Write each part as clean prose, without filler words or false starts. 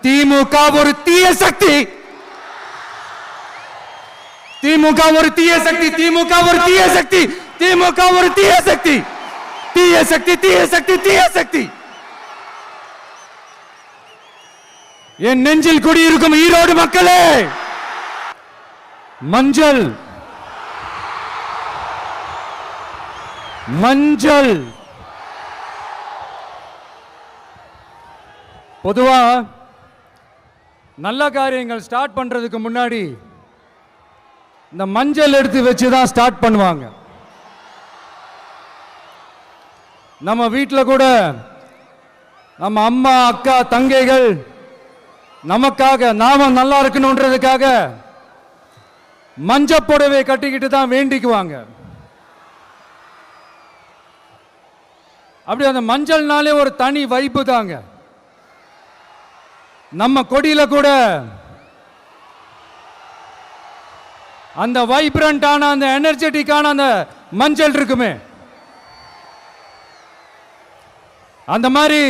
திமுக ஒரு தீய சக்தி. திமுக ஒரு தீய சக்தி. திமுக ஒரு தீய சக்தி. திமுக ஒரு தீய சக்தி. தீய சக்தி, தீய சக்தி, தீய சக்தி. என் நெஞ்சில் குடியிருக்கும் ஈரோடு மக்களே, மஞ்சள் மஞ்சள் பொதுவா நல்ல காரியங்கள் ஸ்டார்ட் பண்றதுக்கு முன்னாடி இந்த மஞ்சள் எடுத்து வச்சு தான் ஸ்டார்ட் பண்ணுவாங்க. நம்ம வீட்டில் கூட நம்ம அம்மா, அக்கா, தங்கைகள் நமக்காக நாம நல்லா இருக்கணும்ன்றதுக்காக மஞ்சள் புடவை கட்டிக்கிட்டு தான் வேண்டிக்குவாங்க. அப்படி அந்த மஞ்சள்னாலே ஒரு தனி வைப்பு தாங்க. நம்ம கொடியில கூட அந்த வைப்ரண்டான, அந்த எனர்ஜெட்டிக்கான அந்த மஞ்சள் இருக்குமே, அந்த மாதிரி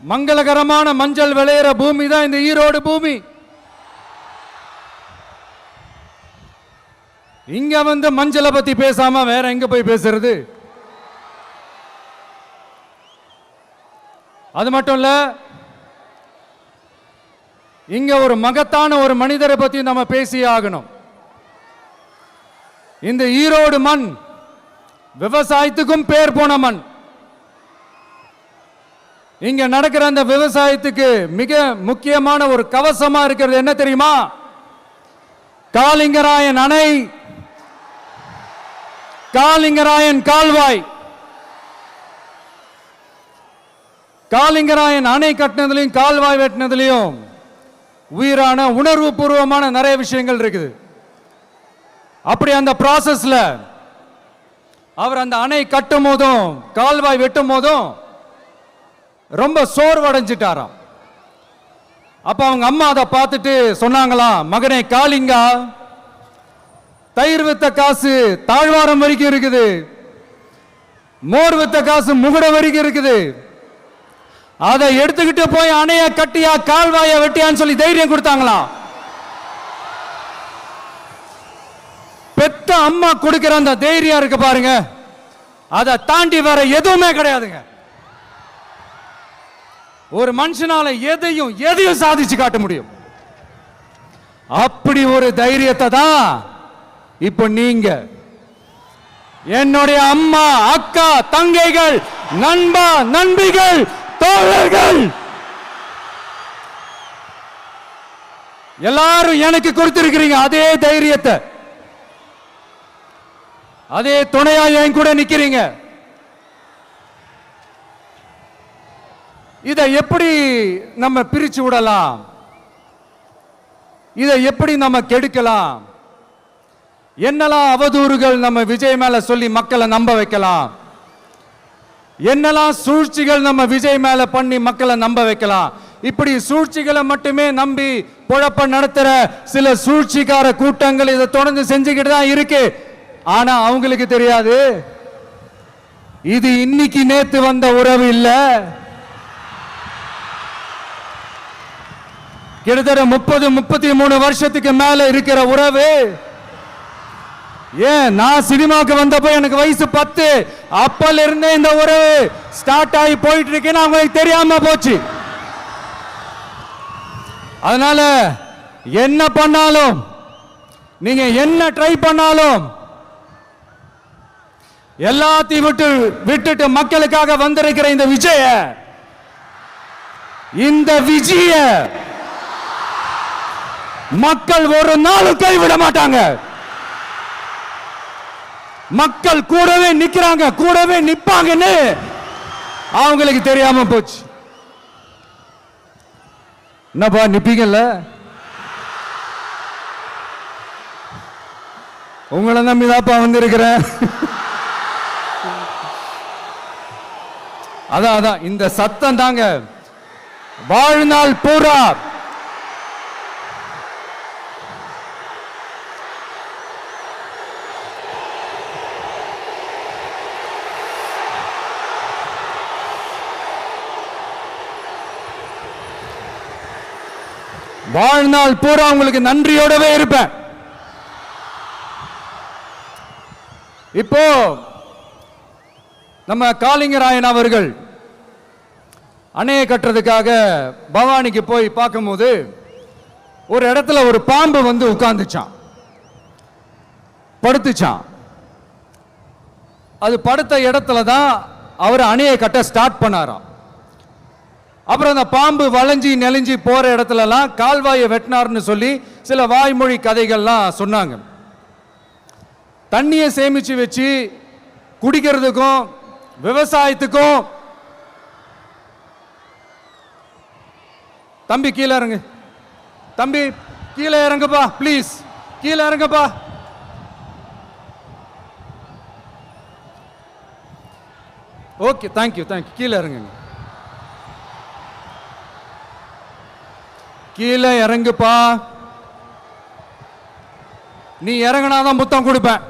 மங்களகரமான மஞ்சள் விளையிற பூமி தான் இந்த ஈரோடு பூமி. இங்க வந்து மஞ்சளை பத்தி பேசாம வேற எங்க போய் பேசுறது? அது மட்டும் இல்ல, இங்க ஒரு மகத்தான ஒரு மனிதரை பத்தி நம்ம பேசியே ஆகணும். இந்த ஈரோடு மண் விவசாயத்துக்கும் பேர் போன மண். இங்க நடக்கிற அந்த விவசாயத்துக்கு மிக முக்கியமான ஒரு கவசமா இருக்கிறது என்ன தெரியுமா? காலிங்கராயன் அணை, காலிங்கராயன் கால்வாய். காலிங்கராயன் அணை கட்டினதுலையும் கால்வாய் வெட்டினதுலையும் உயிரான உணர்வு பூர்வமான நிறைய விஷயங்கள் இருக்குது. அப்படி அந்த ப்ராசஸ்ல அவர் அந்த அணை கட்டும் போதும் கால்வாய் வெட்டும் போதும் ரொம்ப சோர்வடைஞ்சிட்டாராம். அப்ப அவங்க அம்மா அதை பார்த்துட்டு சொன்னாங்களாம், மகனே காளிங்கா, தயிர் வித்த காசு தாழ்வாரம் வரைக்கும் இருக்குது, மோர் வித்த காசு முகுட வரைக்கும் இருக்குது, அதை எடுத்துக்கிட்டு போய் அணைய கட்டியா கால்வாய வெட்டியான்னு சொல்லி தைரியம் கொடுத்தாங்களாம். பெத்த அம்மா கொடுக்கிற அந்த தைரியம் இருக்கு பாருங்க, அதை தாண்டி வேற எதுவுமே கிடையாதுங்க. ஒரு மனுஷனால எதையும் சாதிச்சு காட்ட முடியும். அப்படி ஒரு தைரியத்தை தான் இப்ப நீங்க, என்னுடைய அம்மா, அக்கா, தங்கைகள், நண்பா, நண்பிகள், தோழர்கள் எல்லாரும் எனக்கு கொடுத்திருக்கிறீங்க. அதே தைரியத்தை, அதே துணையா என் கூட நிக்கிறீங்க. இதை எப்படி நம்ம பிரிச்சு விடலாம்? இதை எப்படி நம்ம கெடுக்கலாம்? என்னெல்லாம் அவதூறுகள் நம்ம விஜய் மேல சொல்லி மக்களை நம்ப வைக்கலாம்? என்னெல்லாம் சூழ்ச்சிகள் நம்ம விஜய் மேல பண்ணி மக்களை நம்ப வைக்கலாம்? இப்படி சூழ்ச்சிகளை மட்டுமே நம்பி பொழப்ப நடத்துற சில சூழ்ச்சிக்கார கூட்டங்கள் இதை தொடர்ந்து செஞ்சுக்கிட்டு தான் இருக்கு. ஆனா அவங்களுக்கு தெரியாது, இது இன்னைக்கு நேத்து வந்த உறவு இல்ல. கிட்டத்தட்ட 30-33 வருஷத்துக்கு மேல இருக்கிற உறவு. ஏன், நான் சினிமாவுக்கு வந்தப்போ எனக்கு வயசு 10. அப்பல இருந்தே இந்த உறவு ஸ்டார்ட் ஆகி போயிட்டு இருக்குன்னு அவங்களுக்கு தெரியாம போச்சு. அதனால என்ன பண்ணாலும், நீங்க என்ன ட்ரை பண்ணாலும், எல்லாத்தையும் விட்டுட்டு மக்களுக்காக வந்திருக்கிற இந்த விஜய மக்கள் ஒரு நாளும் கைவிட மாட்டாங்க. மக்கள் கூடவே நிக்கிறாங்க, கூடவே நிப்பாங்கன்னு அவங்களுக்கு தெரியாம போச்சு. என்னப்பா நிப்பீங்கல்ல? உங்களை நம்பிதாப்பா வந்திருக்கிறேன். அதான் இந்த சத்தம் தாங்க வாழ்நாள் பூரா வாழ்நாள் பூரா உங்களுக்கு நன்றியோடவே இருப்பேன். இப்போ நம்ம காளிங்கராயன் அவர்கள் அணையை கட்டுறதுக்காக பவானிக்கு போய் பார்க்கும்போது ஒரு இடத்துல ஒரு பாம்பு வந்து உட்கார்ந்துச்சான், படுத்துச்சான். அது படுத்த இடத்துல தான் அவர் அணையை கட்ட ஸ்டார்ட் பண்ணாராம். அப்புறம் அந்த பாம்பு வளைஞ்சி நெளிஞ்சி போற இடத்துலலாம் கால்வாயை வெட்டினார்னு சொல்லி சில வாய்மொழி கதைகள்லாம் சொன்னாங்க. தண்ணியை சேமிச்சு வச்சு குடிக்கிறதுக்கும் விவசாயத்துக்கும். தம்பி கீழே இறங்கு, தம்பி கீழே இறங்குப்பா, ப்ளீஸ் கீழே இறங்குப்பா. Okay, thank you thank you. கீழே இறங்குங்க, கீழே இறங்குப்பா. நீ இறங்கினாதான் முத்தம் கொடுப்பேன்.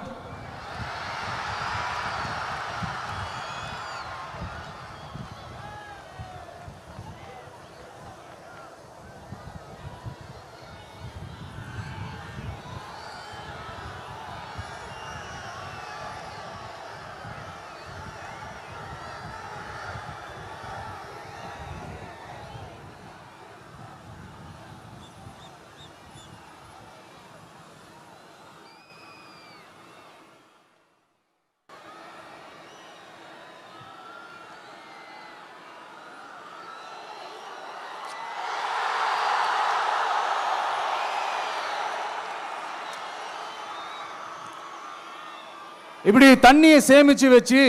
இப்படி தண்ணியை சேமிச்சு வச்சு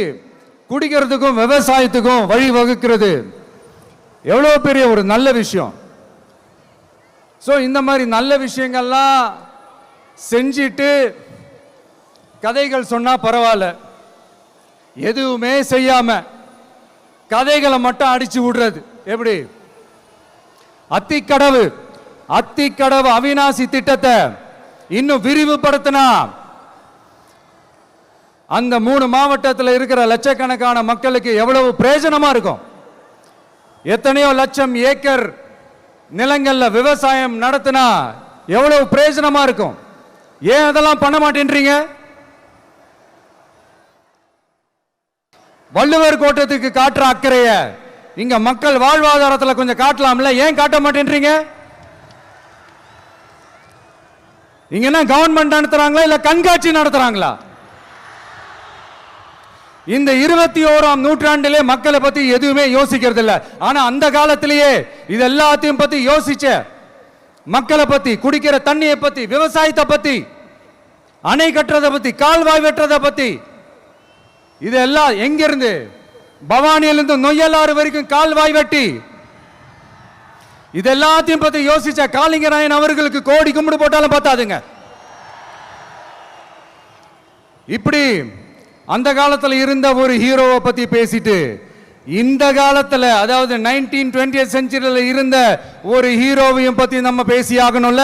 குடிக்கிறதுக்கும் விவசாயத்துக்கும் வழி வகுக்கிறது எவ்வளவு பெரிய ஒரு நல்ல விஷயம். ஸோ இந்த மாதிரி நல்ல விஷயங்கள்லாம் செஞ்சிட்டு கதைகள் சொன்னா பரவாயில்ல, எதுவுமே செய்யாம கதைகளை மட்டும் அடிச்சு விடுறது எப்படி? அத்திக்கடவு அவிநாசி திட்டத்தை இன்னும் விரிவுபடுத்தினா அந்த 3 மாவட்டத்தில் இருக்கிற லட்சக்கணக்கான மக்களுக்கு எவ்வளவு பிரயோஜனமா இருக்கும். எத்தனையோ லட்சம் ஏக்கர் நிலங்கள்ல விவசாயம் நடத்தினா எவ்வளவு பிரயோஜனமா இருக்கும். ஏன் அதெல்லாம் பண்ண மாட்டேன்றீங்க? வள்ளுவர் கோட்டத்துக்கு காட்டுற அக்கறைய இங்க மக்கள் வாழ்வாதாரத்தில் கொஞ்சம் காட்டலாம்ல, ஏன் காட்ட மாட்டேன்றீங்க? இங்க என்ன கவர்மெண்ட் நடத்துறாங்களா இல்ல கண்காட்சி நடத்துறாங்களா? இந்த 21ஆம் நூற்றாண்டிலே மக்களை பத்தி எதுவுமே யோசிக்கிறது இல்ல. ஆனா அந்த காலத்திலேயே இது எல்லாத்தையும் பத்தி யோசிச்ச மக்களை பத்தி, குடிக்கிற தண்ணியை பத்தி, விவசாயத்தை பத்தி, அணை கட்டுறதை பத்தி, கால்வாய் வெட்டுறதை பத்தி, இதெல்லாம் எங்கிருந்து? பவானியிலிருந்து நொய்யலாறு வரைக்கும் கால்வாய் வெட்டி இது எல்லாத்தையும் பத்தி யோசிச்ச காளிங்கராயன் அவர்களுக்கு கோடி கும்பிடு போட்டாலும் பார்த்தாதுங்க. இப்படி அந்த காலத்தில் இருந்த ஒரு ஹீரோவை பத்தி பேசிட்டு இந்த காலத்தில், அதாவது 1920th செஞ்சுரியில் இருந்த ஒரு ஹீரோவையும் பத்தி நம்ம பேசி ஆகணும்ல.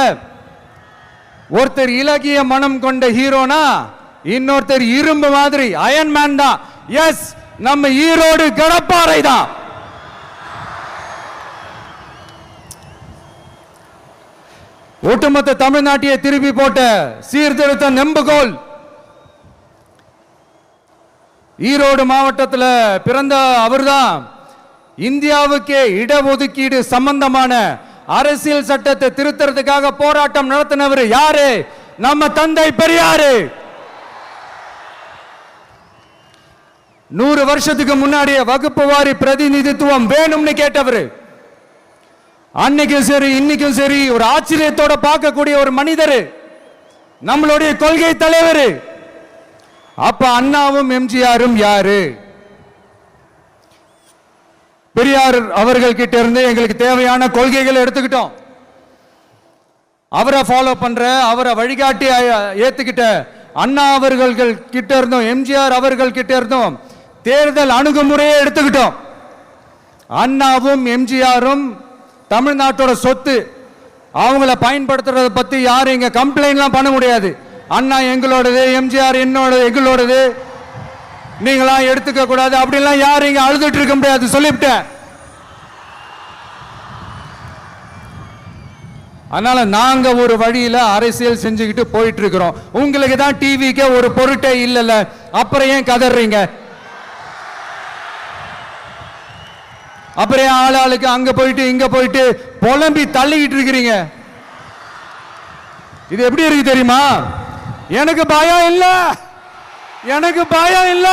ஒருத்தர் இலகிய மனம் கொண்ட ஹீரோனா இன்னொருத்தர் இரும்பு மாதிரி அயன்மேன் தான். எஸ், நம்ம ஈரோடு கடப்பாறை தான். ஒட்டுமொத்த தமிழ்நாட்டையே திருப்பி போட்ட சீர்திருத்த நெம்புகோல். ஈரோடு மாவட்டத்தில் பிறந்த அவர்தான் இந்தியாவுக்கே இடஒதுக்கீடு சம்பந்தமான அரசியல் சட்டத்தை திருத்தறதுக்காக போராட்டம் நடத்தினவர் யாரு? நம்ம தந்தை பெரியாரு. 100 வருஷத்துக்கு முன்னாடியே வகுப்பு வாரி பிரதிநிதித்துவம் வேணும்னு கேட்டவர். அன்னைக்கும் சரி இன்னைக்கும் சரி ஒரு ஆச்சரியத்தோட பார்க்கக்கூடிய ஒரு மனிதர், நம்மளுடைய கொள்கை தலைவர். அப்ப அண்ணாவும் எம்ஜிஆரும் யாரு? பெரியார் அவர்கள் கிட்ட இருந்து எங்களுக்கு தேவையான கொள்கைகளை எடுத்துக்கிட்டோம். அவரை ஃபாலோ பண்ற, அவரை வழிகாட்டி ஏத்துக்கிட்ட அண்ணா அவர்கள் கிட்ட இருந்தோம், எம்ஜிஆர் அவர்கள் கிட்ட இருந்தோம் தேர்தல் அணுகுமுறையை எடுத்துக்கிட்டோம். அண்ணாவும் எம்ஜிஆரும் தமிழ்நாட்டோட சொத்து. அவங்கள பயன்படுத்துறத பத்தி யாரும் இங்க கம்ப்ளைண்ட்லாம் பண்ண முடியாது. அண்ணா எங்களோடது, எம்ஜிஆர் எங்களோடது, நீங்களா எடுத்துக்க கூடாது அப்படிலாம் யாரும் இங்க அழுதுட்டு இருக்க முடியாது, சொல்லிவிட்டேன். அதனால நாங்க ஒரு வழியில அரசியல் செஞ்சுக்கிட்டு போயிட்டு இருக்கிறோம். உங்களுக்கு தான் டிவிக்கு ஒரு பொருட்டே இல்லைல்ல, அப்புறம் ஏன் கதறீங்க? அப்புறம் ஆளாளுக்கு அங்க போயிட்டு இங்க போயிட்டு புலம்பி தள்ளிக்கிட்டு இருக்கிறீங்க. இது எப்படி இருக்கு தெரியுமா? எனக்கு பயம் இல்ல, எனக்கு பயம் இல்ல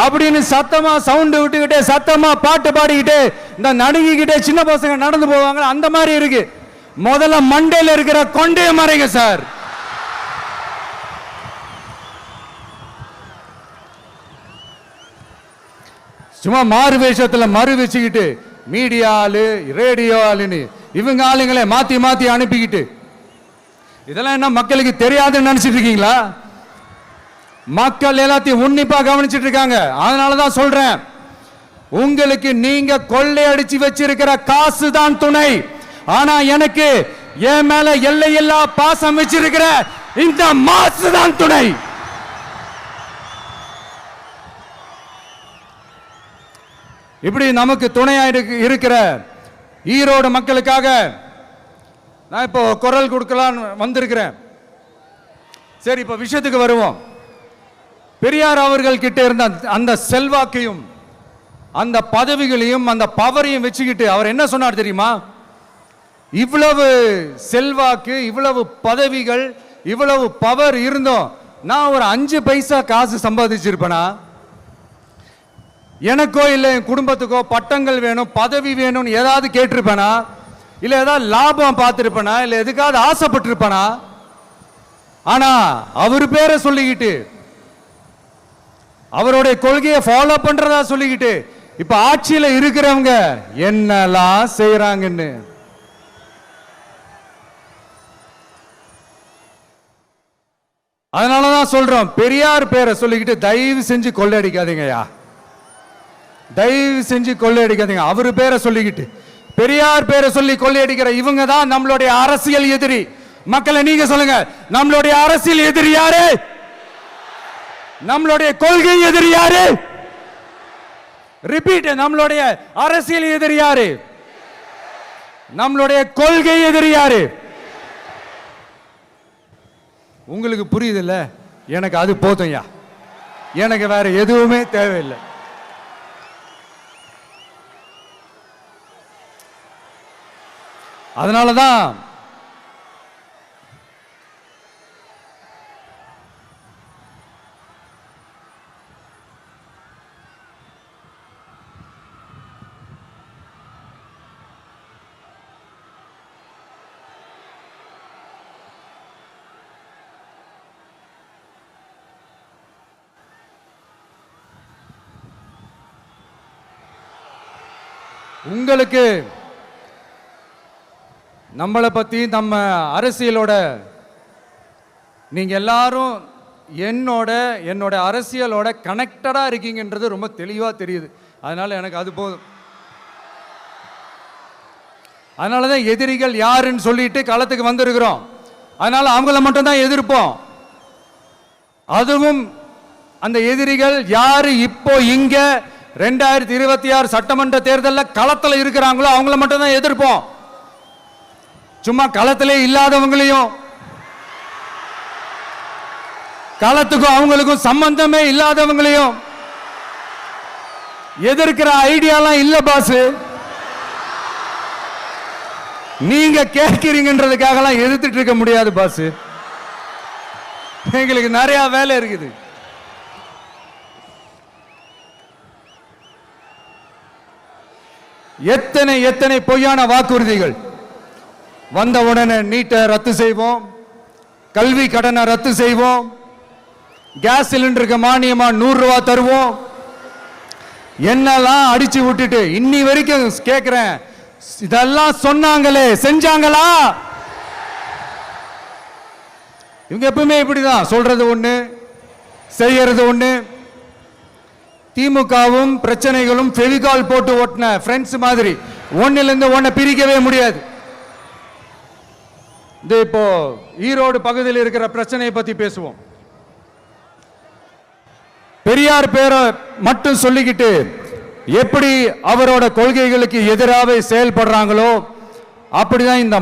அப்படின்னு சத்தமா சவுண்ட் விட்டுக்கிட்டே சத்தமா பாட்டு பாடிக்கிட்டு இந்த நடுங்கிக்கிட்டே சின்ன பசங்க நடந்து போவாங்க, அந்த மாதிரி இருக்கு. முதல்ல மண்டையில இருக்கிற கொண்டே மறைங்க சார். சும்மா மாறு வேஷத்துல மறு வச்சுக்கிட்டு மீடியா ஆளு ரேடியோ ஆளுன்னு இவங்க ஆளுங்களே மாத்தி மாத்தி அனுப்பிக்கிட்டு இதெல்லாம் என்ன மக்களுக்கு தெரியாதுன்னு நினைச்சிட்டு இருக்கீங்களா? மக்கள் எல்லாத்தையும் உன்னிப்பா கவனிச்சிட்டு இருக்காங்க. அதனாலதான் சொல்றேன், உங்களுக்கு நீங்க கொள்ளையடிச்சு வச்சிருக்கிற காசு தான் துணை, ஆனா எனக்கு என் மேல எல்லையில்லா பாசம் வச்சிருக்கிற இந்த மாசு தான் துணை. இப்படி நமக்கு துணையா இருக்கிற ஈரோடு மக்களுக்காக நான் இப்போ குரல் கொடுக்கலாம் வந்திருக்கிறேன். சரி, இப்ப விஷயத்துக்கு வருவோம். பெரியார் அவர்கள் கிட்ட இருந்த அந்த செல்வாக்கையும் அந்த பதவிகளையும் அந்த பவரையும் வச்சுக்கிட்டு அவர் என்ன சொன்னார் தெரியுமா? இவ்வளவு செல்வாக்கு, இவ்வளவு பதவிகள், இவ்வளவு பவர் இருந்தோம் நான் ஒரு 5 பைசா காசு சம்பாதிச்சிருப்பேனா? எனக்கோ இல்லை என் குடும்பத்துக்கோ பட்டங்கள் வேணும், பதவி வேணும்னு ஏதாவது கேட்டிருப்பேனா? இல்லை ஏதாவது லாபம் பார்த்துருப்பேனா? இல்லை எதுக்காவது ஆசைப்பட்டிருப்பேனா? ஆனா அவர் பேரை சொல்லிக்கிட்டு அவருடைய கொள்கையை ஃபாலோ பண்றதா சொல்லிக்கிட்டு இப்ப ஆட்சியில இருக்கிறவங்க என்னெல்லாம் செய்யறாங்கன்னு அதனாலதான் சொல்றோம், பெரியார் பேரை சொல்லிக்கிட்டு தயவு செஞ்சு கொள்ளையடிக்காதீங்கயா, தயவு செஞ்சு கொள்ளையடிக்காதீங்க. அவரு பேரை சொல்லிக்கிட்டு பெரியார் பேரை சொல்லி கொள்ளையடிக்கிற இவங்க தான் நம்மளுடைய அரசியல் எதிரி. மக்களை நீங்க சொல்லுங்க, நம்மளுடைய அரசியல் எதிரி யாரு? நம்மளுடைய கொள்கை எதிரி யாரு? ரிப்பீட், நம்மளுடைய அரசியல் எதிரி யாரு? நம்மளுடைய கொள்கை எதிரி யாரு? உங்களுக்கு புரியுதுல்ல? எனக்கு அது போதும்யா, எனக்கு வேற எதுவுமே தேவையில்லை. அதனாலதான் உங்களுக்கு நம்மளை பத்தி நம்ம அரசியலோட நீங்க எல்லாரும் என்னோட அரசியலோட கனெக்டடா இருக்கீங்கன்றது ரொம்ப தெளிவா தெரியுது. அதனால எனக்கு அது போதும். அதனாலதான் எதிரிகள் யாருன்னு சொல்லிட்டு களத்துக்கு வந்திருக்கிறோம். அதனால அவங்கள மட்டும் தான் எதிர்ப்போம். அதுவும் அந்த எதிரிகள் யாரு இப்போ இங்க 2026 சட்டமன்ற தேர்தலில் களத்தில் இருக்கிறாங்களோ அவங்கள மட்டும் தான் எதிர்ப்போம். சும்மா களத்திலே இல்லாதவங்களையும், களத்துக்கும் அவங்களுக்கும் சம்பந்தமே இல்லாதவங்களையும் எதிர்க்கிற ஐடியாலாம் இல்ல பாஸ். நீங்க கேட்கிறீங்கன்றதுக்காகலாம் எதிர்த்துட்டு இருக்க முடியாது பாஸ். எங்களுக்கு நிறைய வேலை இருக்குது. எத்தனை எத்தனை பொய்யான வாக்குறுதிகள். வந்த உடனே நீட்டை ரத்து செய்வோம், கல்வி கடனை ரத்து செய்வோம், கேஸ் சிலிண்டருக்கு மானியமா 100 ரூபாய் தருவோம், என்னெல்லாம் அடிச்சு விட்டுட்டு இன்னி வரைக்கும் கேட்கிறேன், இதெல்லாம் சொன்னாங்களே செஞ்சாங்களா? இவங்க எப்பவுமே இப்படிதான், சொல்றது ஒண்ணு செய்யறது ஒண்ணு. திமுகவும் பிரச்சனைகளும் ஃபெவிகால் போட்டு ஓட்டின ஃப்ரெண்ட்ஸ் மாதிரி ஒன்னிலிருந்து ஒன்னை பிரிக்கவே முடியாது. இப்போ ஈரோடு பகுதியில் இருக்கிற பிரச்சனையை பத்தி பேசுவோம். பெரியார் பேரை மட்டும் சொல்லிக்கிட்டு எப்படி அவரோட கொள்கைகளுக்கு எதிராக செயல்படுறாங்களோ அப்படிதான் இந்த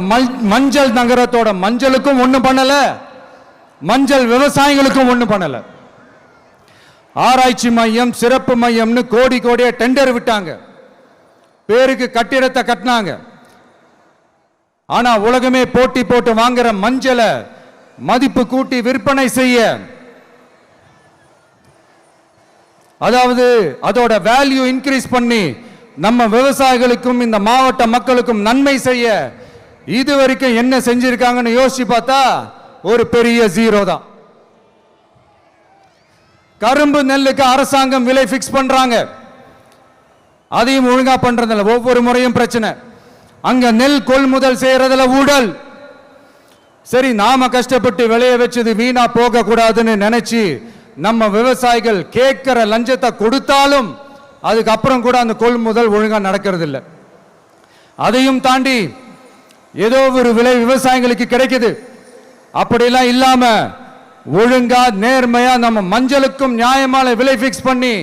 மஞ்சள் நகரத்தோட மஞ்சளுக்கும் ஒண்ணும் பண்ணல, மஞ்சள் விவசாயிகளுக்கும் ஒண்ணும் பண்ணல. ஆராய்ச்சி மையம், சிறப்பு மையம்னு கோடி கோடியா டெண்டர் விட்டாங்க, பேருக்கு கட்டிடத்தை கட்டினாங்க. ஆனா உலகமே போட்டி போட்டு வாங்குற மஞ்சளை மதிப்பு கூட்டி விற்பனை செய்ய, அதாவது அதோட வேல்யூ இன்க்ரீஸ் பண்ணி நம்ம விவசாயிகளுக்கும் இந்த மாவட்ட மக்களுக்கும் நன்மை செய்ய இதுவரைக்கும் என்ன செஞ்சிருக்காங்கன்னு யோசிச்சு பார்த்தா ஒரு பெரிய ஜீரோ தான். கரும்பு நெல்லுக்கு அரசாங்கம் விலை பிக்ஸ் பண்றாங்க, அதையும் ஒழுங்கா பண்றதில்ல, ஒவ்வொரு முறையும் பிரச்சனை. அங்க நெல் கொள்முதல் செய்யறதுல ஊழல். சரி, நாம கஷ்டப்பட்டு விளைய வச்சது வீணா போக கூடாதுன்னு நினைச்சு நம்ம விவசாயிகள் கேட்கிற லஞ்சத்தை கொடுத்தாலும் அதுக்கப்புறம் கூட அந்த கொள்முதல் ஒழுங்கா நடக்கிறது இல்லை. அதையும் தாண்டி ஏதோ ஒரு விலை விவசாயிகளுக்கு கிடைக்குது. அப்படிலாம் இல்லாம ஒழுங்கா நேர்மையா நம்ம மஞ்சளுக்கும் நியாயமான விலை பிக்ஸ் பண்ணி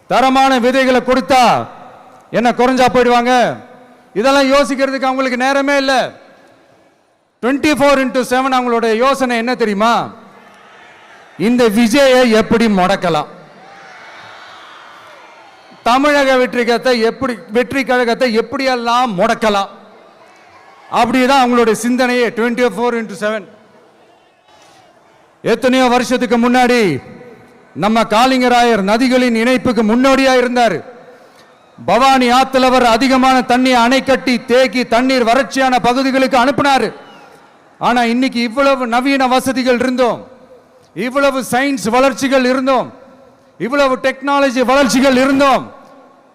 தரமான விதைகளை கொடுத்தா என்ன குறைஞ்சா போயிடுவாங்க? இதெல்லாம் யோசிக்கிறதுக்கு அவங்களுக்கு நேரமே இல்லை. 24x7 அவங்களோட யோசனை என்ன தெரியுமா? இந்த விஜயை எப்படி முடக்கலாம், தமிழக வெற்றி கழகத்தை எப்படியெல்லாம் முடக்கலாம், அப்படிதான் அவங்களுடைய சிந்தனையே 24x7. எத்தனையோ வருஷத்துக்கு முன்னாடி நம்ம காளிங்கராயர் நதிகளின் இணைப்புக்கு முன்னோடியா இருந்தார். பவானி ஆத்துல அவர் அதிகமான தண்ணி அணை கட்டி தேக்கி தண்ணீர் வறட்சியான பகுதிகளுக்கு அனுப்பினார். ஆனா இன்னைக்கு இவ்வளவு நவீன வசதிகள் இருந்தோம், இவ்வளவு சயின்ஸ் வளர்ச்சிகள் இருந்தோம், இவ்வளவு டெக்னாலஜி வளர்ச்சிகள் இருந்தோம்,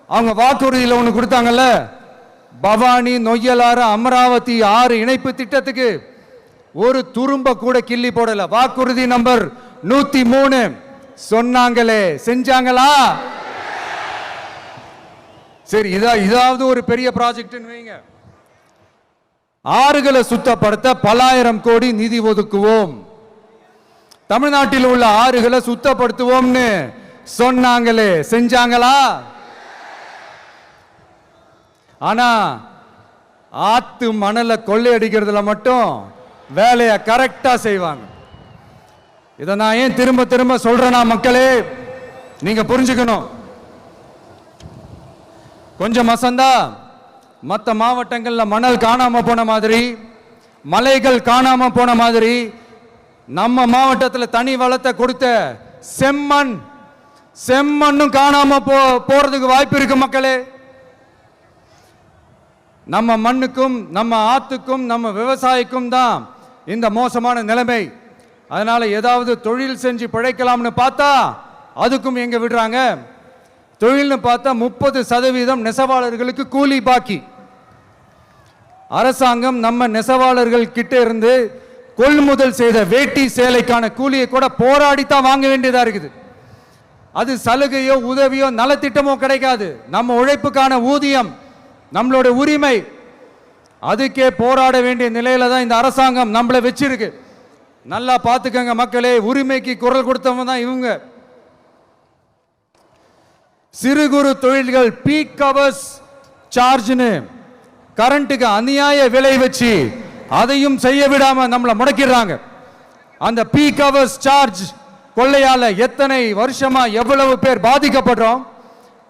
அவங்க வாக்குறுதியில் ஒன்று கொடுத்தாங்கல்ல, பவானி நொய்யலாறு அமராவதி 6 இணைப்பு திட்டத்துக்கு ஒரு துரும்ப கூட கிள்ளி போடல. வாக்குறுதி நம்பர் 103 சொன்னாங்களே, செஞ்சாங்களா? சரி, இதாவது ஒரு பெரிய ப்ராஜெக்ட் வைங்க. ஆறுகளை சுத்தப்படுத்த பல்லாயிரம் கோடி நிதி ஒதுக்குவோம், தமிழ்நாட்டில் உள்ள ஆறுகளை சுத்தப்படுத்துவோம்னு சொன்னாங்களே, செஞ்சாங்களா? ஆனா ஆத்து மணலை கொள்ளையடிக்கிறதுல மட்டும் வேலையை கரெக்டா செய்வாங்க. இதை நான் ஏன் திரும்ப திரும்ப சொல்றேன்னா, மக்களே நீங்க புரிஞ்சுக்கணும். கொஞ்சம் மசந்தா மற்ற மாவட்டங்கள்ல மணல் காணாம போன மாதிரி, மலைகள் காணாம போன மாதிரி, நம்ம மாவட்டத்தில் தனி வளத்தை கொடுத்த செம்மண்ணும் காணாம போறதுக்கு வாய்ப்பு இருக்கு மக்களே. நம்ம மண்ணுக்கும் நம்ம ஆத்துக்கும் நம்ம விவசாயிக்கும் தான் இந்த மோசமான நிலைமை. அதனால ஏதாவது தொழில் செஞ்சு பிழைக்கலாம்னு பார்த்தா அதுக்கும் எங்க விடுறாங்க? தொழில்னு பார்த்தா 30% நெசவாளர்களுக்கு கூலி பாக்கி. அரசாங்கம் நம்ம நெசவாளர்கள் கிட்ட இருந்து கொள்முதல் செய்த வேட்டி சேலைக்கான கூலியை கூட போராடித்தான் வாங்க வேண்டியதா இருக்குது. அது சலுகையோ உதவியோ நலத்திட்டமோ கிடைக்காது. நம்ம உழைப்புக்கான ஊதியம், நம்மளோட உரிமை, அதுக்கே போராட வேண்டிய நிலையில தான் இந்த அரசாங்கம் நம்மளை வச்சிருக்கு. நல்லா பார்த்துக்கங்க மக்களே, உரிமைக்கு குரல் கொடுத்தவங்க தான் இவங்க. சிறு குறு தொழில்கள் பீக் ஹவர்ஸ் சார்ஜ்னு கரண்ட்டுக்கு அநியாய விலை வச்சு அதையும் செய்ய விடாம நம்மளை முடக்கிடுறாங்க. அந்த பீக் ஹவர்ஸ் சார்ஜ் கொள்ளையால எத்தனை வருஷமா எவ்வளவு பேர் பாதிக்கப்படுறோம்,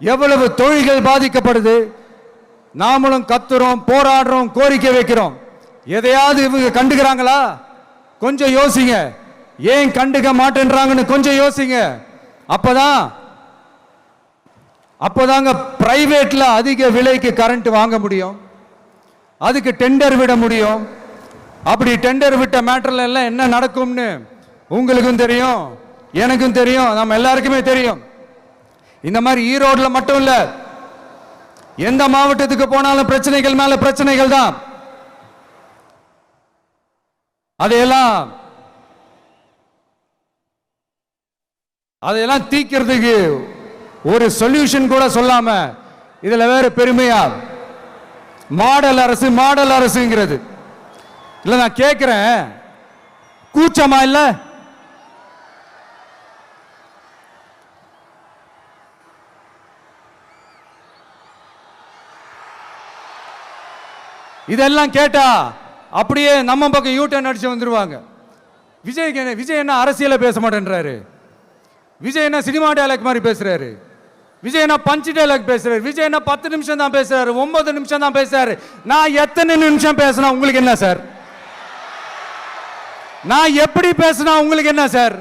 எவ்வளவு தொழில்கள் பாதிக்கப்படுது. நாமளும் கத்துறோம், போராடுறோம், கோரிக்கை வைக்கிறோம். எதையாவது இவங்க கண்டுக்கிறாங்களா? கொஞ்சம் யோசிங்க. ஏன் கண்டுக்க மாட்டேன்றாங்கன்னு கொஞ்சம் யோசிங்க. அப்போதாங்க பிரைவேட்ல அதிக விலைக்கு கரண்ட் வாங்க முடியும், அதுக்கு டெண்டர் விட முடியும். அப்படி டெண்டர் விட்ட மேட்டர்ல எல்லாம் என்ன நடக்கும்னு உங்களுக்கும் தெரியும், எனக்கும் தெரியும், நம்ம எல்லாருக்குமே தெரியும். இந்த மாதிரி ஈரோடுல மட்டும் இல்ல, எந்த மாவட்டத்துக்கு போனாலும் பிரச்சனைகள் மேல பிரச்சனைகள் தான். அதையெல்லாம் தீக்கிறதுக்கு ஒரு சொல்யூஷன் கூட சொல்லாம இதுல வேற பெருமையா மாடல் அரசுங்கிறது இல்ல. நான் கேட்கிறேன், கூச்சமா இல்ல? இதெல்லாம் கேட்டா அப்படியே நம்ம பக்கம் யூட்டர்ன் அடிச்சு வந்துருவாங்க. விஜய் என்ன அரசியல பேச மாட்டேன்றாரு, விஜய் என்ன சினிமா டயலாக் மாதிரி பேசுறாரு, விஜய் என்ன பஞ்ச் டயலாக் பேசுறாரு, விஜய் என்ன 10 நிமிஷம் தான் பேசுறாரு, 9 நிமிஷம் தான் பேசுறாரு. நான் எத்தனை நிமிஷம் பேசினா உங்களுக்கு என்ன சார்? நான் எப்படி பேசினா உங்களுக்கு என்ன சார்?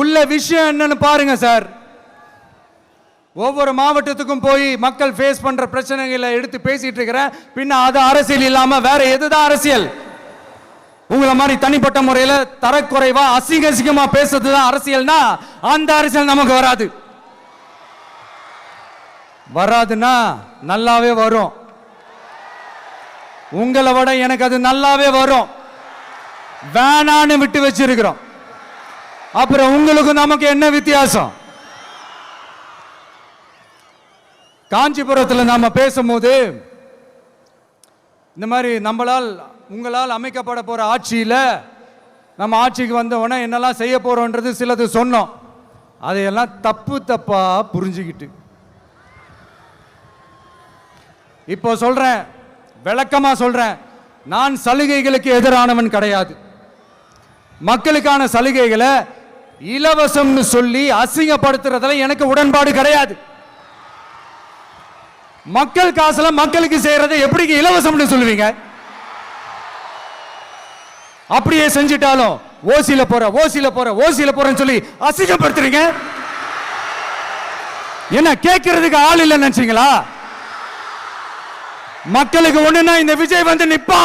உள்ள விஷயம் என்னன்னு பாருங்க சார். ஒவ்வொரு மாவட்டத்துக்கும் போய் மக்கள் ஃபேஸ் பண்ற பிரச்சனைகளை எடுத்து பேசிட்டு இருக்கிறேன். பின்ன அது அரசியல் இல்லாம வேற எதுதான் அரசியல்? உங்களை மாதிரி தனிப்பட்ட முறையில் தரக்குறைவா அசிங்கமா பேசுறதுதான் அரசியல்னா அந்த அரசியல் நமக்கு வராது. வராதுன்னா நல்லாவே வரும். உங்களை விட எனக்கு அது நல்லாவே வரும். வேணான்னு விட்டு வச்சிருக்கிறோம். அப்புறம் உங்களுக்கு நமக்கு என்ன வித்தியாசம்? காஞ்சிபுரத்தில் நாம பேசும்போது இந்த மாதிரி உங்களால் அமைக்கப்பட போற ஆட்சியில் நம்ம ஆட்சிக்கு வந்த உடனே என்னெல்லாம் செய்ய போறோன்றது சிலது சொன்னோம். அதையெல்லாம் தப்பா புரிஞ்சுக்கிட்டு இப்போ சொல்றேன், விளக்கமா சொல்றேன். நான் சலுகைகளுக்கு எதிரானவன் கிடையாது. மக்களுக்கான சலுகைகளை இலவசம்னு சொல்லி அசிங்கப்படுத்துறதுல எனக்கு உடன்பாடு கிடையாது. மக்கள் காசுல மக்களுக்கு செய்யறதை எப்படி இலவசம்னு சொல்லுவீங்க? அப்படியே செஞ்சிட்டாலும் ஓசில போறேன்னு சொல்லி அசிங்கப்படுத்துறீங்க. என்ன கேட்கறதுக்கு ஆள் இல்லைன்னு நினைச்சீங்களா? மக்களுக்கு ஒண்ணுன்னா இந்த விஜய் வந்து நிப்பா,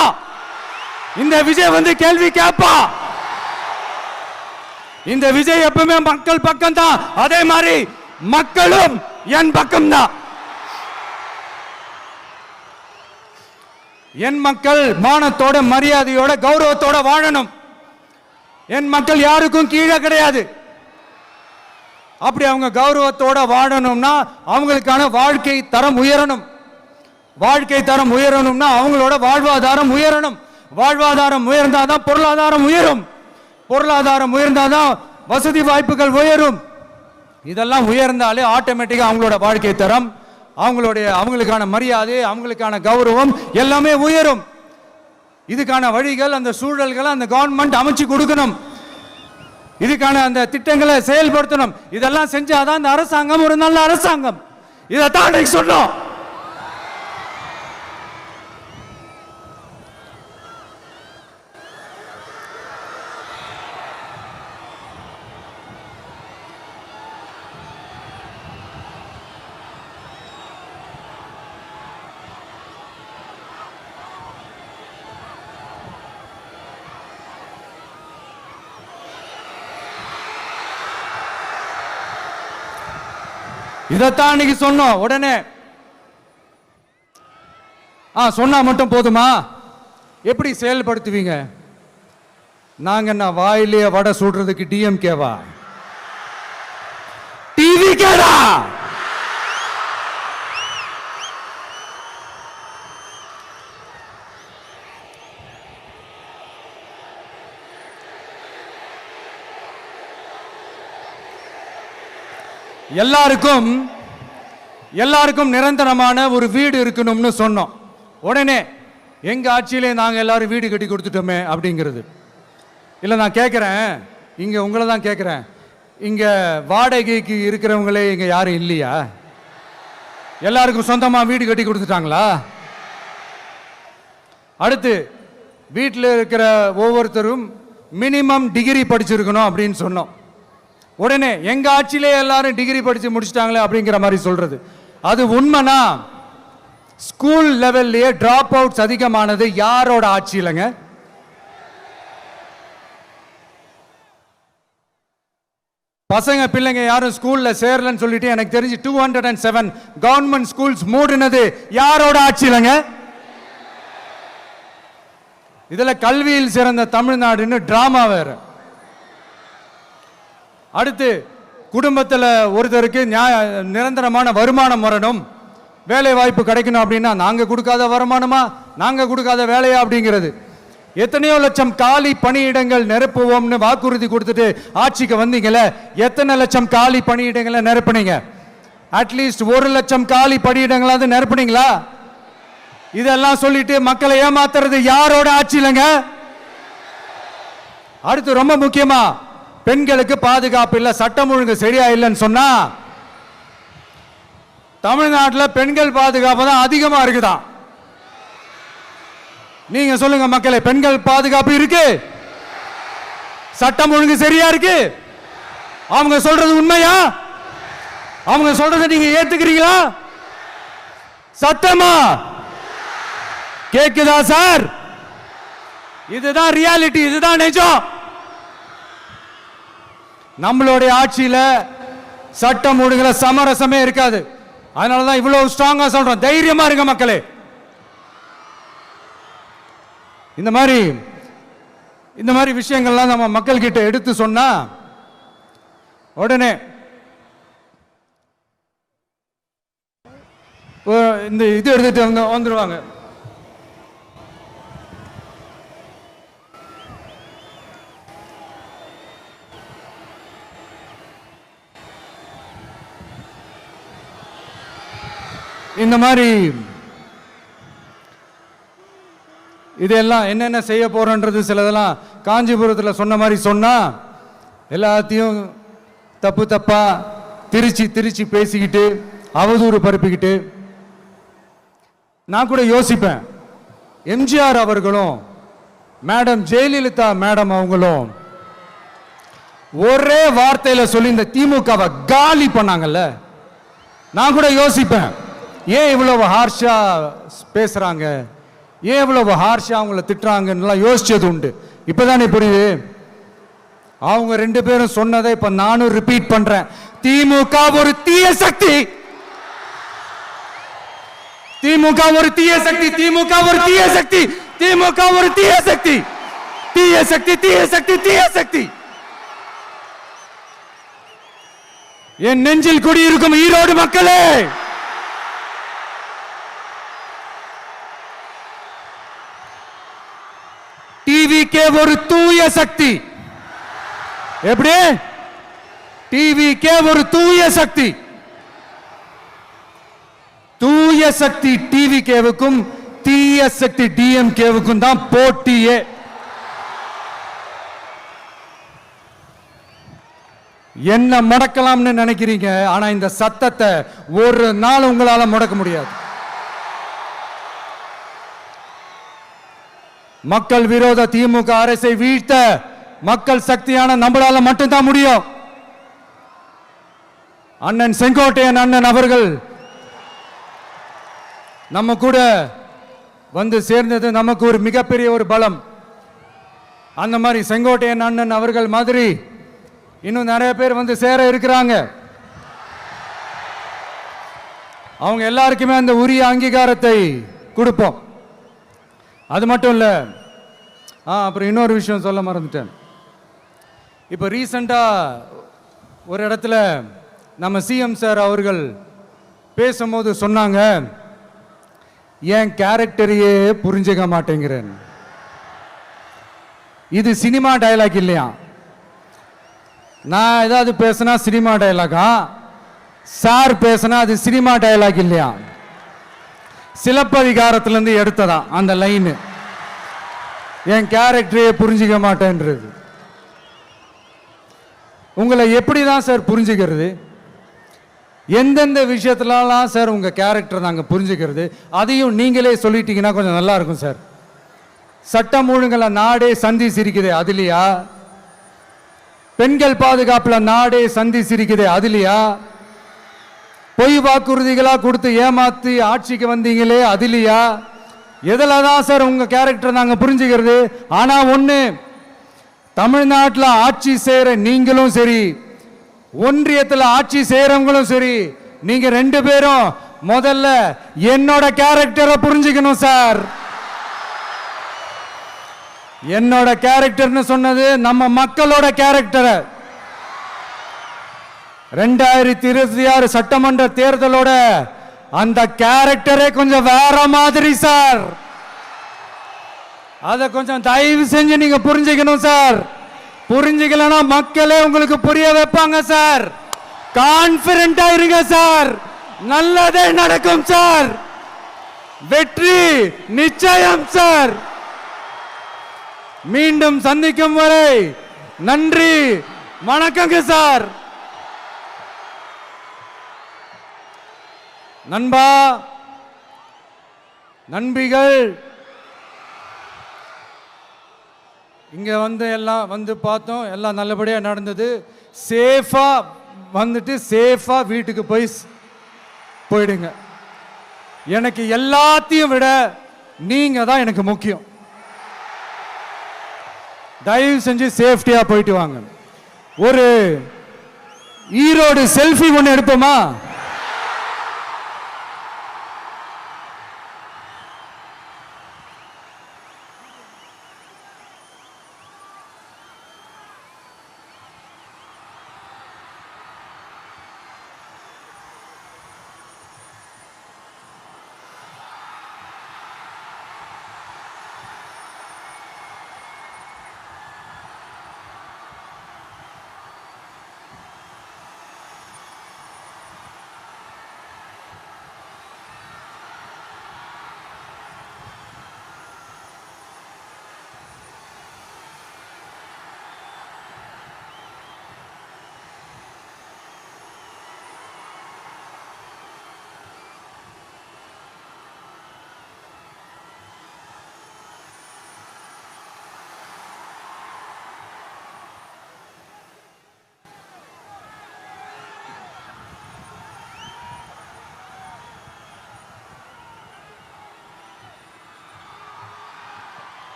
இந்த விஜய் வந்து கேள்வி கேட்பா. இந்த விஜய் எப்பவுமே மக்கள் பக்கம் தான், அதே மாதிரி மக்களும் என் பக்கம் தான். என் மக்கள் மானத்தோட மரியாதையோட கௌரவத்தோட வாழணும். என் மக்கள் யாருக்கும் கீழே கிடையாது. அப்படி அவங்க கௌரவத்தோட வாழணும்னா அவங்களுக்கான வாழ்க்கை தரம் உயரணும். வாழ்க்கை தரம் உயரணும்னா அவங்களோட வாழ்வாதாரம் உயரணும். வாழ்வாதாரம் உயர்ந்தாதான் பொருளாதாரம் உயரும். பொருளாதாரம் உயர்ந்தாதான் வசதி வாய்ப்புகள் உயரும். இதெல்லாம் உயர்ந்தாலே ஆட்டோமேட்டிக்கா அவங்களோட வாழ்க்கை தரம், அவங்களுக்கான மரியாதை, அவங்களுக்கான கௌரவம் எல்லாமே உயரும். இதுக்கான வழிகள், அந்த சூழல்களை அந்த கவர்மெண்ட் அமைச்சு கொடுக்கணும். இதுக்கான அந்த திட்டங்களை செயல்படுத்தணும். இதெல்லாம் செஞ்சாதான் அந்த அரசாங்கம் ஒரு நல்ல அரசாங்கம். இதைத்தான் சொன்னோம். இதைத்தான் இன்னைக்கு சொன்னோம். உடனே சொன்னா மட்டும் போதுமா? எப்படி செயல்படுத்துவீங்க? நாங்க என்ன வாயிலேயே வடை சுடுறதுக்கு டிஎம்கேவா? டிவி கேடா? எல்லாருக்கும் நிரந்தரமான ஒரு வீடு இருக்கணும்னு சொன்னோம். உடனே எங்க ஆட்சியிலே நாங்க எல்லாரும் வீடு கட்டி கொடுத்துட்டோமே அப்படிங்கிறது இல்ல. நான் கேட்கிறேன், இங்க உங்களை தான் கேட்கிறேன், இங்க வாடகைக்கு இருக்கிறவங்களே இங்க யாரும் இல்லையா? எல்லாருக்கும் சொந்தமா வீடு கட்டி கொடுத்துட்டாங்களா? அடுத்து வீட்டில் இருக்கிற ஒவ்வொருத்தரும் மினிமம் டிகிரி படிச்சிருக்கணும் அப்படின்னு சொன்னோம். உடனே எங்க ஆட்சியிலே எல்லாரும் டிகிரி படிச்சு முடிச்சிட்டாங்களே அப்படிங்கிற மாதிரி சொல்றது அது உண்மைனா? ஸ்கூல் லெவல்லையே டிராப் அவுட்ஸ் அதிகமானது யாரோட ஆட்சியிலங்க? பசங்க பிள்ளைங்க யாரும் ஸ்கூல்ல சேரலன்னு சொல்லிட்டு எனக்கு தெரிஞ்சு 207 கவர்மெண்ட் ஸ்கூல்ஸ் மூடினது யாரோட ஆட்சியிலங்க? இதுல கல்வியில் சிறந்த தமிழ்நாடுன்னு டிராமா வேற. அடுத்து குடும்பத்தில் ஒருத்தருக்கு நிரந்தரமான வருமானம் வரணும், வேலை வாய்ப்பு கிடைக்கணும் அப்படின்னா நாங்க கொடுக்காத வருமானமா, நாங்க கொடுக்காத வேலையா அப்படிங்கிறது. எத்தனையோ லட்சம் காலி பணியிடங்கள் நிரப்புவோம்னு வாக்குறுதி கொடுத்துட்டு ஆட்சிக்கு வந்தீங்கல்ல, எத்தனை லட்சம் காலி பணியிடங்களை நிரப்புனீங்க? அட்லீஸ்ட் 1,00,000 காலி பணியிடங்களாவது நிரப்புனீங்களா? இதெல்லாம் சொல்லிட்டு மக்களை ஏமாத்துறது யாரோட ஆட்சி இல்லைங்க? அடுத்து ரொம்ப முக்கியமா, பெண்களுக்கு பாதுகாப்பு இல்ல, சட்டம் ஒழுங்கு சரியா இல்லைன்னு சொன்னா தமிழ்நாட்டில் பெண்கள் பாதுகாப்பு தான் அதிகமா இருக்குதான். நீங்க சொல்லுங்க மக்களே, பெண்கள் பாதுகாப்பு இருக்கு? சட்டம் ஒழுங்கு சரியா இருக்கு? அவங்க சொல்றது உண்மையா? அவங்க சொல்றதை நீங்க ஏத்துக்கிறீங்களா? சத்தமா கேக்குதா சார்? இதுதான் ரியாலிட்டி, இதுதான் நிஜம். நம்மளுடைய ஆட்சியில சட்டம் ஒழுங்குல சமரசமே இருக்காது. அதனாலதான் இவ்வளவு ஸ்ட்ராங்கா சொல்றோம், தைரியமா இருங்க மக்களே. இந்த மாதிரி விஷயங்கள்லாம் நம்ம மக்கள் கிட்ட எடுத்து சொன்னா உடனே இந்த இது எடுத்துட்டு வந்துருவாங்க. இந்த மாதிரி இதெல்லாம் என்னென்ன செய்ய போறோன்றது சிலதெல்லாம் காஞ்சிபுரத்தில் சொன்ன மாதிரி சொன்னா எல்லாத்தையும் தப்பா திருச்சி பேசிக்கிட்டு அவதூறு பரப்பிக்கிட்டு. நான் கூட யோசிப்பேன், எம்ஜிஆர் அவர்களும் மேடம் ஜெயலலிதா மேடம் அவங்களும் ஒரே வார்த்தையில சொல்லி இந்த திமுகவை காலி பண்ணாங்கல்ல. நான் கூட யோசிப்பேன், ஏன் இவ்வளவு ஹார்ஷா பேசுறாங்க, ஏன் இவ்வளவு ஹார்ஷா அவங்கள திட்டுறாங்கன்னு யோசிச்சது உண்டு. இப்பதானே புரியுது. அவங்க 2 பேரும் சொன்னதை இப்ப நானும் ரிப்பீட் பண்றேன். திமுக ஒரு தீய சக்தி, திமுக ஒரு தீய சக்தி, திமுக ஒரு தீய சக்தி, திமுக ஒரு தீய சக்தி, தீய சக்தி, தீய சக்தி, தீய சக்தி. என் நெஞ்சில் குடியிருக்கும் ஈரோடு மக்களே, டிவிகே ஒரு தூய சக்தி. எப்படி? டிவிகே ஒரு தூய சக்தி. தூய சக்தி டிவிகேவுக்கும் தீய சக்தி டிஎம்கேவுக்கும் தான் போட்டியே. என்ன முடக்கலாம்னு நினைக்கிறீங்க, ஆனா இந்த சத்தத்தை ஒரு நாள் உங்களால முடக்க முடியாது. மக்கள் விரோத திமுக அரசை வீழ்த்த மக்கள் சக்தியான நம்மளால மட்டும்தான் முடியும். அண்ணன் செங்கோட்டையன் அண்ணன் அவர்கள் நம்ம கூட வந்து சேர்ந்தது நமக்கு ஒரு மிகப்பெரிய ஒரு பலம். அந்த மாதிரி செங்கோட்டையன் அண்ணன் அவர்கள் மாதிரி இன்னும் நிறைய பேர் வந்து சேர இருக்கிறாங்க. அவங்க எல்லாருக்குமே அந்த உரிய அங்கீகாரத்தை கொடுப்போம். அது மட்டும் இல்ல, அப்புறம் இன்னொரு விஷயம் சொல்ல மறந்துட்டேன். இப்போ ரீசண்டா ஒரு இடத்துல நம்ம சிஎம் சார் அவர்கள் பேசும்போது சொன்னாங்க, என் கேரக்டரையே புரிஞ்சுக்க மாட்டேங்கிறேன். இது சினிமா டயலாக் இல்லையா? நான் ஏதாவது பேசினா சினிமா டயலாகா? சார் பேசினா அது சினிமா டயலாக் இல்லையா? சிலப்பதிகாரத்திலிருந்து எடுத்ததான் அந்த லைன். என் கேரக்டரையே புரிஞ்சிக்க மாட்டேன்றது. உங்களை எப்படிதான் சார் புரிஞ்சுக்கிறது? எந்தெந்த விஷயத்துலலாம் சார் உங்க கேரக்டர் நாங்க புரிஞ்சுக்கிறது? அதையும் நீங்களே சொல்லிட்டீங்கன்னா கொஞ்சம் நல்லா இருக்கும் சார். சட்டம் ஒழுங்குல நாடே சந்தி சிரிக்குதே அதுலையா? பெண்கள் பாதுகாப்புல நாடே சந்தி சிரிக்குதே அதுலையா? பொய் வாக்குறுதிகளா கொடுத்து ஏமாத்தி ஆட்சிக்கு வந்தீங்களே அதுலையா? எதில் தான் சார் உங்க கேரக்டர் நாங்க புரிஞ்சுக்கிறது? ஆனா ஒண்ணு, தமிழ்நாட்டில் ஆட்சி செய்யற நீங்களும் சரி, ஒன்றியத்தில் ஆட்சி செய்யறவங்களும் சரி, நீங்க 2 பேரும் முதல்ல என்னோட கேரக்டரை புரிஞ்சுக்கணும் சார். என்னோட கேரக்டர்னு சொன்னது நம்ம மக்களோட கேரக்டர். 2026 சட்டமன்ற தேர்தலோட அந்த கேரக்டரே கொஞ்சம் வேற மாதிரி சார். அதை கொஞ்சம் தயவு செஞ்சு நீங்க புரிஞ்சுக்கணும் சார். புரிஞ்சுக்கலன்னா மக்களே உங்களுக்கு புரிய வைப்பாங்க சார். கான்பிடண்டா இருங்க சார், நல்லதே நடக்கும் சார், வெற்றி நிச்சயம் சார். மீண்டும் சந்திக்கும் வரை நன்றி, வணக்கங்க சார். நண்பா, நண்பிகள், இங்க எல்லாம் பார்த்தோம், எல்லாம் நல்லபடியா நடந்தது. சேஃபா வந்துட்டு சேஃபா வீட்டுக்கு போயிடுங்க. எனக்கு எல்லாத்தையும் விட நீங்க தான் எனக்கு முக்கியம். தயவு செஞ்சு சேஃப்டியா போயிட்டு வாங்க. ஒரு ஈரோடு செல்ஃபி ஒன்று எடுப்போமா?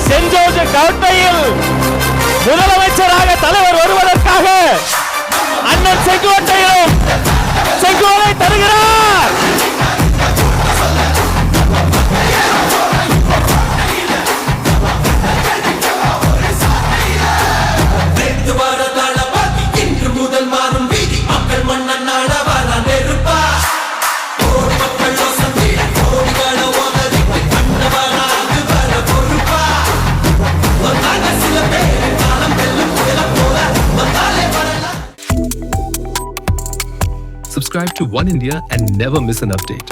சென்ட் ஜோர்ஜ் கோட்டையில் முதலமைச்சராக தலைவர் வருவதற்காக அண்ணன் செங்கோட்டையிலும் செங்கோலை தருகிறார். Subscribe to One India and never miss an update.